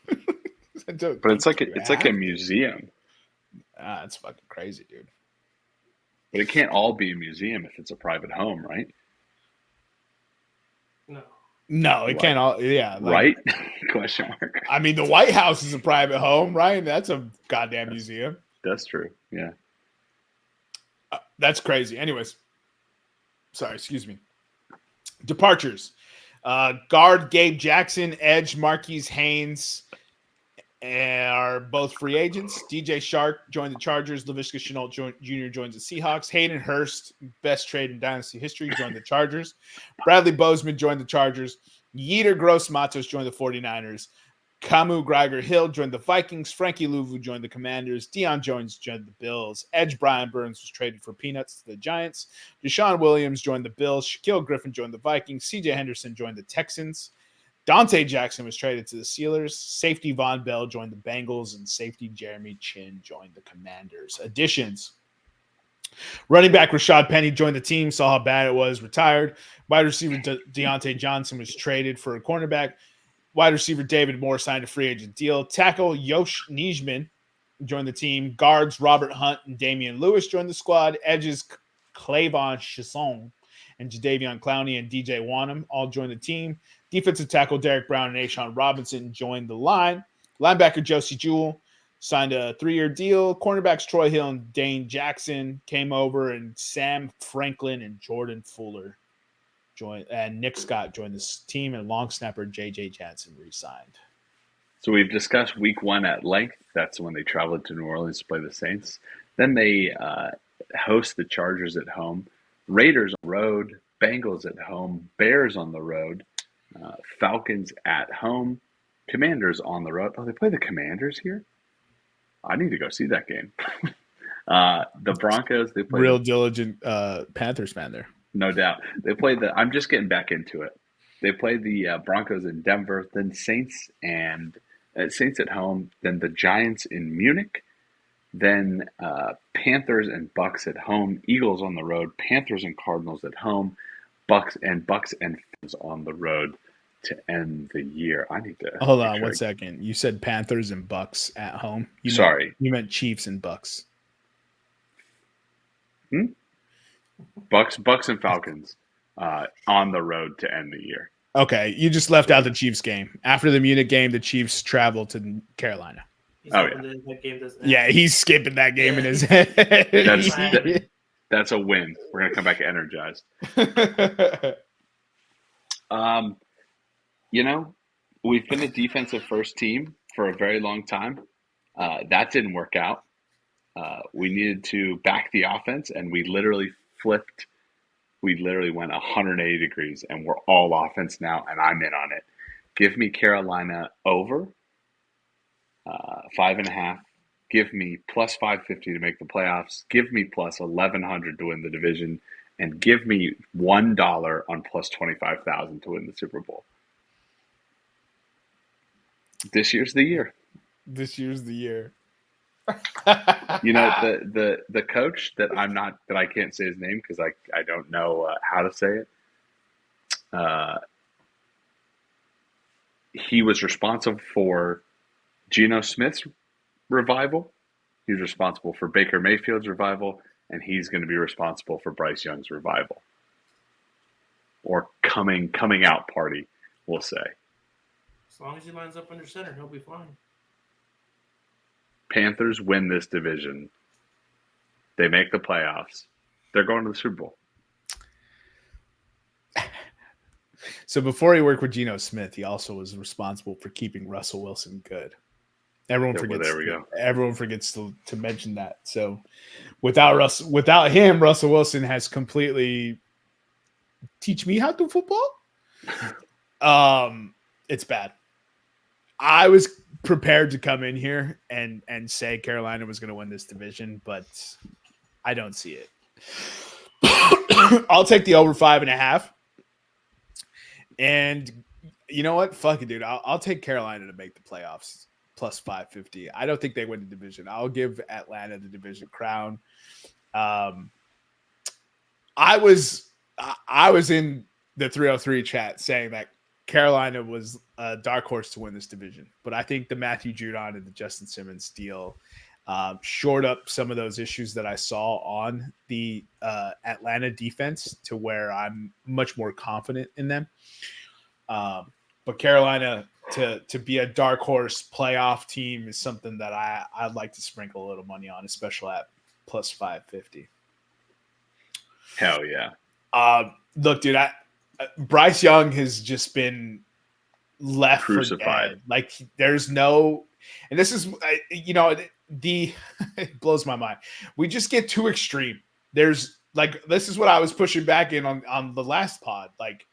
But But it's like a museum. It's fucking crazy, dude. But it can't all be a museum if it's a private home, right? No, it can't all. Yeah, right? Question mark. I mean, the White House is a private home, right? That's a goddamn museum. That's true. Yeah. That's crazy. Anyways, sorry, excuse me. Departures. Guard Gabe Jackson, edge Marquise Haynes are both free agents. DJ Shark joined the Chargers. Laviska Shenault Jr. joins the Seahawks. Hayden Hurst, best trade in Dynasty history, joined the Chargers. Bradley Bozeman joined the Chargers. Yetur Gross-Matos joined the 49ers. Kamu Greiger-Hill joined the Vikings. Frankie Louvu joined the Commanders. Deion Jones joined the Bills. Edge Brian Burns was traded for peanuts to the Giants. Deshaun Williams joined the Bills. Shaquille Griffin joined the Vikings. CJ Henderson joined the Texans. Dante Jackson was traded to the Steelers. Safety Von Bell joined the Bengals. And safety Jeremy Chin joined the Commanders. Additions. Running back Rashad Penny joined the team, saw how bad it was, retired. Wide receiver Deontay Johnson was traded for a cornerback. Wide receiver David Moore signed a free agent deal. Tackle Yosh Nijman joined the team. Guards Robert Hunt and Damian Lewis joined the squad. Edges Clavon Chasson and Jadeveon Clowney and DJ Wanham all joined the team. Defensive tackle Derek Brown and Ashawn Robinson joined the line. Linebacker Josie Jewell signed a 3-year deal. Cornerbacks Troy Hill and Dane Jackson came over, and Sam Franklin and Jordan Fuller joined, and Nick Scott joined this team, and long snapper J.J. Jansen re-signed. So we've discussed week 1 at length. That's when they traveled to New Orleans to play the Saints. Then they host the Chargers at home, Raiders on the road, Bengals at home, Bears on the road, Falcons at home, Commanders on the road. Oh, they play the Commanders here? I need to go see that game. The Broncos, they play real diligent Panthers fan there. No doubt. They played I'm just getting back into it. They played the Broncos in Denver, then Saints at home, then the Giants in Munich, then Panthers and Bucks at home, Eagles on the road, Panthers and Cardinals at home, Bucks and Falcons on the road to end the year. I need to hold on 1 second. You said Panthers and Bucks at home. You meant Chiefs and Bucks. Bucks and Falcons on the road to end the year. Okay, you just left out the Chiefs game. After the Munich game, the Chiefs traveled to Carolina. He's skipping that game in his head. That's a win. We're gonna come back energized. We've been a defensive first team for a very long time. That didn't work out. We needed to back the offense, and we literally flipped. We literally went 180 degrees, and we're all offense now, and I'm in on it. Give me Carolina over 5.5. Give me plus 550 to make the playoffs. Give me plus 1,100 to win the division, and give me $1 on plus 25,000 to win the Super Bowl. This year's the year. This year's the year. The coach that I can't say his name because I don't know how to say it. He was responsible for Geno Smith's revival. He's responsible for Baker Mayfield's revival, and he's going to be responsible for Bryce Young's revival or coming out party, we'll say. As long as he lines up under center, he'll be fine. Panthers win this division. They make the playoffs. They're going to the Super Bowl. So before he worked with Geno Smith, he also was responsible for keeping Russell Wilson good. Everyone forgets to mention that. So without him, Russell Wilson has completely teach me how to do football. It's bad. I was prepared to come in here and say Carolina was going to win this division, but I don't see it. I'll take the over 5.5. And you know what? Fuck it, dude. I'll take Carolina to make the playoffs plus 550. I don't think they win the division. I'll give Atlanta the division crown. I was in the 303 chat saying that Carolina was a dark horse to win this division, but I think the Matthew Judon and the Justin Simmons deal shored up some of those issues that I saw on the Atlanta defense to where I'm much more confident in them. But Carolina to be a dark horse playoff team is something that I'd like to sprinkle a little money on, especially at plus 550. Hell yeah. Look, dude, Bryce Young has just been left crucified. For dead. Like there's no, and this is, it blows my mind. We just get too extreme. There's like, this is what I was pushing back in on the last pod. Like,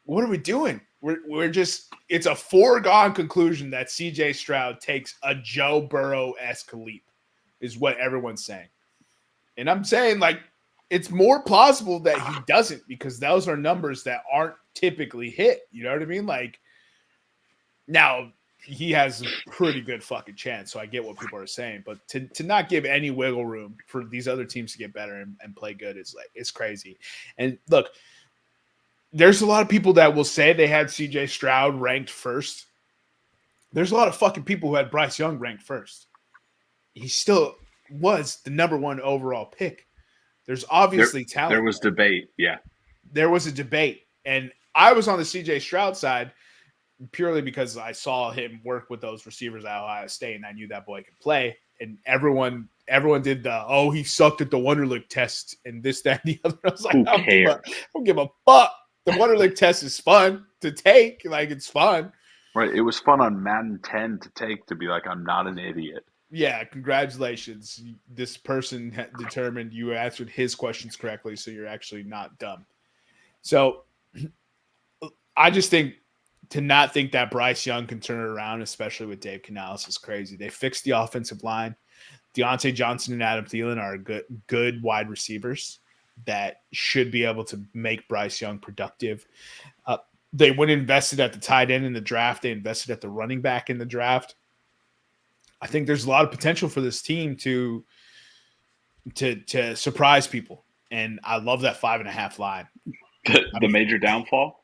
what are we doing? We're just, it's a foregone conclusion that CJ Stroud takes a Joe Burrow-esque leap is what everyone's saying. And I'm saying like, it's more plausible that he doesn't because those are numbers that aren't typically hit. You know what I mean? Like now he has a pretty good fucking chance. So I get what people are saying, but to not give any wiggle room for these other teams to get better and play good is like, it's crazy. And look, there's a lot of people that will say they had CJ Stroud ranked first. There's a lot of fucking people who had Bryce Young ranked first. He still was the number one overall pick. There's obviously talent. There was debate. Yeah. There was a debate. And I was on the CJ Stroud side purely because I saw him work with those receivers at Ohio State and I knew that boy could play. And everyone did he sucked at the Wonderlic test and this, that, and the other. I was like, I don't give a fuck. The Wonderlic test is fun to take. Like, it's fun. Right. It was fun on Madden 10 to take to be like, I'm not an idiot. Yeah, congratulations. This person determined you answered his questions correctly, so you're actually not dumb. So I just think to not think that Bryce Young can turn it around, especially with Dave Canales, is crazy. They fixed the offensive line. Deontay Johnson and Adam Thielen are good wide receivers that should be able to make Bryce Young productive. They went and invested at the tight end in the draft. They invested at the running back in the draft. I think there's a lot of potential for this team to surprise people. And I love that 5.5 line. The major downfall,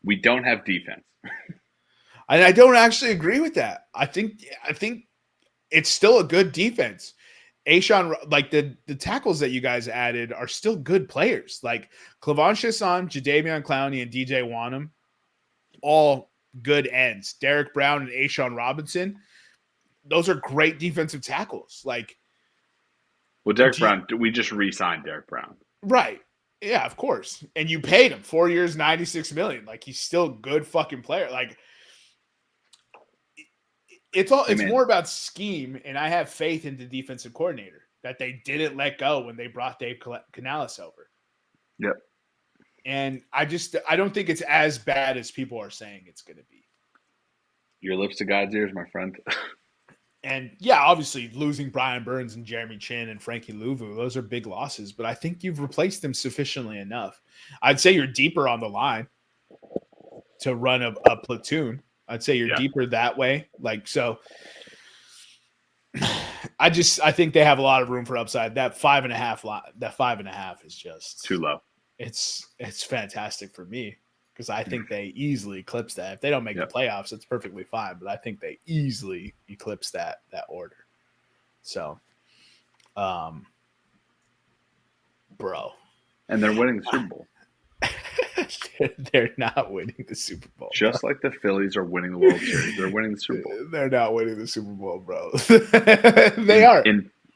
we don't have defense. And I don't actually agree with that. I think it's still a good defense. Ashawn, like the tackles that you guys added are still good players. Like Clavon Chaisson, Jadeveon Clowney, and DJ Wanham, all good ends. Derek Brown and Ashawn Robinson, those are great defensive tackles. Like, well, Derek Brown, we just re-signed Derek Brown. Right. Yeah, of course. And you paid him 4 years, $96 million. Like, he's still a good fucking player. Like, it's more about scheme, and I have faith in the defensive coordinator that they didn't let go when they brought Dave Canales over. Yep. And I don't think it's as bad as people are saying it's going to be. Your lips to God's ears, my friend. And yeah, obviously losing Brian Burns and Jeremy Chin and Frankie Louvu, those are big losses, but I think you've replaced them sufficiently enough. I'd say you're deeper on the line to run a platoon. I'd say you're deeper that way. Like, so I think they have a lot of room for upside. That 5.5 is just too low. It's fantastic for me because I think they easily eclipse that. If they don't make the playoffs, it's perfectly fine, but I think they easily eclipse that order. So, bro. And they're winning the Super Bowl. They're not winning the Super Bowl. Just like the Phillies are winning the World Series. They're winning the Super Bowl. They're not winning the Super Bowl, bro. They are.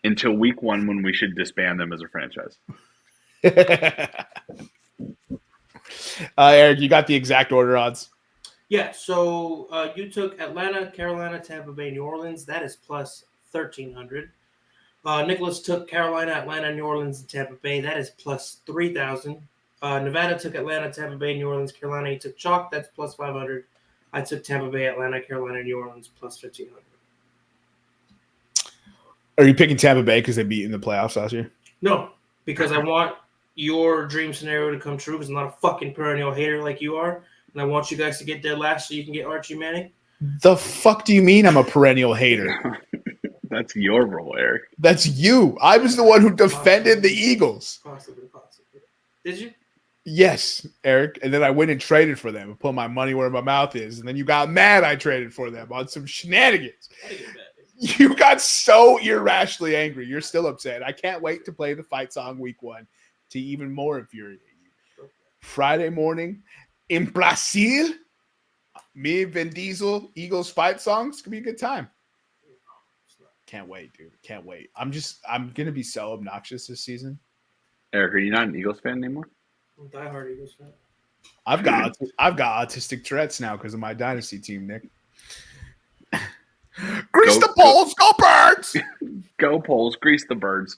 Until week 1 when we should disband them as a franchise. Eric, you got the exact order odds? Yeah, so you took Atlanta, Carolina, Tampa Bay, New Orleans. That is plus 1,300. Nicholas took Carolina, Atlanta, New Orleans, and Tampa Bay. That is plus 3,000. Nevada took Atlanta, Tampa Bay, New Orleans, Carolina. He took chalk. That's plus 500. I took Tampa Bay, Atlanta, Carolina, New Orleans, plus 1,500. Are you picking Tampa Bay because they beat in the playoffs last year? No, because I want your dream scenario to come true because I'm not a fucking perennial hater like you are. And I want you guys to get dead last so you can get Archie Manning. The fuck do you mean I'm a perennial hater? That's your role, Eric. That's you. I was the one who defended the Eagles. Possibly. Did you? Yes, Eric. And then I went and traded for them and put my money where my mouth is. And then you got mad I traded for them on some shenanigans. You got so irrationally angry. You're still upset. I can't wait to play the fight song week 1 to even more infuriate you. Friday morning in Brazil, me and Vin Diesel, Eagles fight songs. It's going to be a good time. Can't wait, dude. Can't wait. I'm going to be so obnoxious this season. Eric, are you not an Eagles fan anymore? I'm a diehard Eagles fan. I've got autistic Tourette's now because of my dynasty team, Nick. Grease the poles, go birds! Go Poles, grease the birds.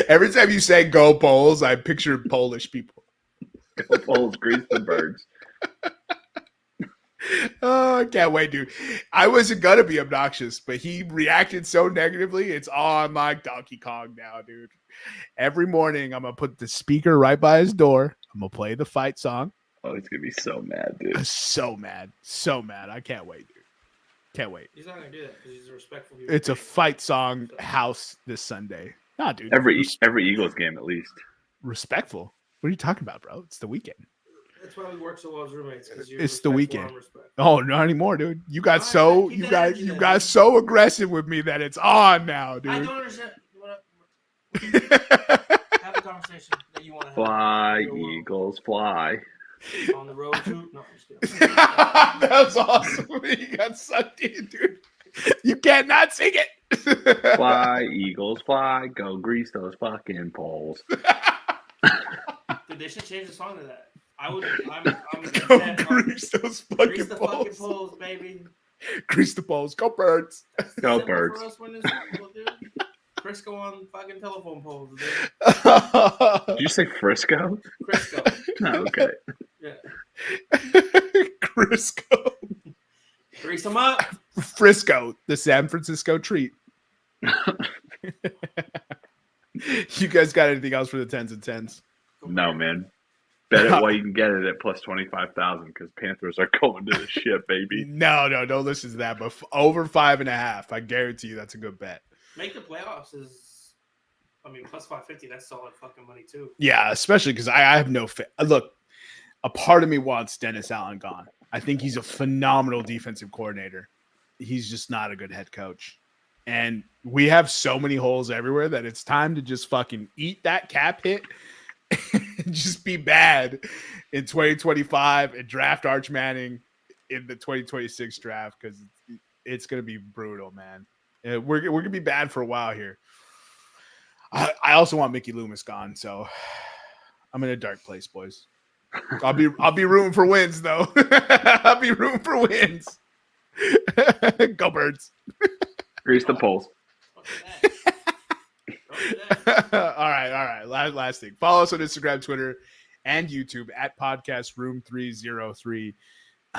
Every time you say "go Poles," I picture Polish people. Go Poles, grease the birds. Oh, I can't wait, dude. I wasn't gonna be obnoxious, but he reacted so negatively. It's on like Donkey Kong now, dude. Every morning, I'm gonna put the speaker right by his door. I'm gonna play the fight song. Oh, he's gonna be so mad, dude. So mad. I can't wait, dude. Can't wait. He's not gonna do that because he's a respectful. It's a fight song house this Sunday. Nah, dude. Every Eagles game at least. Respectful. What are you talking about, bro? It's the weekend. That's why we work so well as roommates. It's the weekend. Oh, not anymore, dude. You got so aggressive with me that it's on now, dude. I don't understand. Have a conversation that you want to have. Fly, Eagles, fly. On the road to no, I'm just kidding. That was awesome. You got sucked in, dude. You can't not sing it. Fly, Eagles, fly. Go grease those fucking poles. Dude, they should change the song to that. I'm Go grease those grease the fucking fucking poles, baby. Grease the poles. Go birds. Go birds. For us when this people, dude. Frisco on fucking telephone poles, dude. Did you say Frisco? Frisco. Oh, okay. Yeah. Crisco. Grease them up. Frisco, the San Francisco treat. You guys got anything else for the 10s and 10s? No, man. Bet it while you can get it at plus 25,000 because Panthers are going to the ship, baby. No, don't listen to that. But over 5.5, I guarantee you that's a good bet. Make the playoffs is, plus 550. That's solid fucking money too. Yeah, especially because I have no fit. Look, a part of me wants Dennis Allen gone. I think he's a phenomenal defensive coordinator. He's just not a good head coach. And we have so many holes everywhere that it's time to just fucking eat that cap hit and just be bad in 2025 and draft Arch Manning in the 2026 draft because it's going to be brutal, man. We're going to be bad for a while here. I also want Mickey Loomis gone, so I'm in a dark place, boys. I'll be rooting for wins, though. I'll be rooting for wins. Go Birds. Grease the poles. All right. Last thing. Follow us on Instagram, Twitter, and YouTube at Podcast Room303.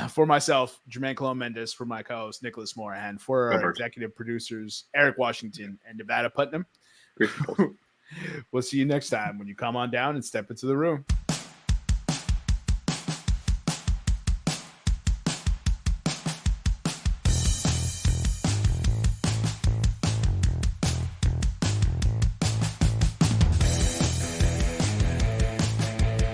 For myself, Jermaine Colon-Mendez, for my co-host, Nicholas Morahan, for our executive producers, Eric Washington and Nevada Putnam. We'll see you next time when you come on down and step into the room.